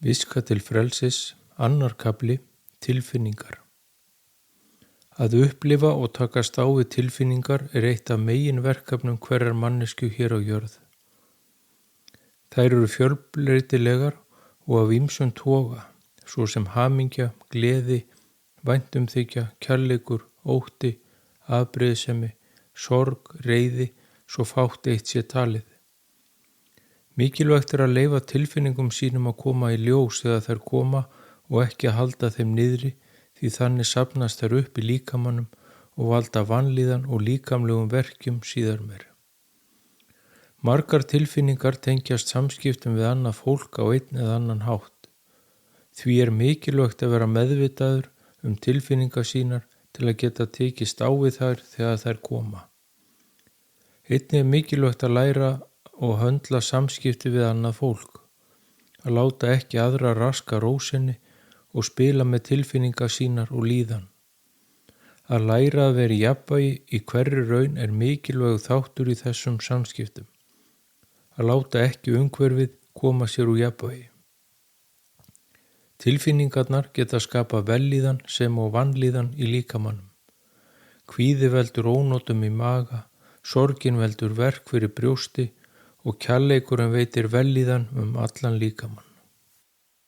Viska til frelsis, annar kafli, tilfinningar. Að upplifa og takast á við tilfinningar er eitt af meginverkefnum hverrar manneskju hér á jörð. Þær eru fjölbreytilegar og af ýmsum toga, svo sem hamingja, gleði, væntumþykja, kærleikur, ótti, afbrýðisemi, sorg, reiði, svo fátt eitt sé talið. Mikilvægt er að leyfa tilfinningum sínum að koma í ljós þegar þær koma og ekki að halda þeim niðri, því þannig safnast þær upp í líkamanum og valda vanlíðan og líkamlegum verkjum síðar meir. Margar tilfinningar tengjast samskiptum við annað fólk á einn eða annan hátt. Því er mikilvægt að vera meðvitaður tilfinningar sínar til að geta tekist á við þær þegar þær koma. Einnig er mikilvægt að læra og höndla samskipti við annað fólk, að láta ekki aðra raska ró sinni og spila með tilfinningar sínar og líðan. Að læra að vera í jafnvægi í hverri raun er mikilvægur þáttur í þessum samskiptum. Að láta ekki umhverfið koma sér úr jafnvægi. Tilfinningarnar geta skapað vellíðan sem og vanlíðan í líkamanum. Kvíði veldur ónotum í maga, sorgin veldur verk fyrir brjósti og kærleikurinn veitir vellíðan allan líkamann.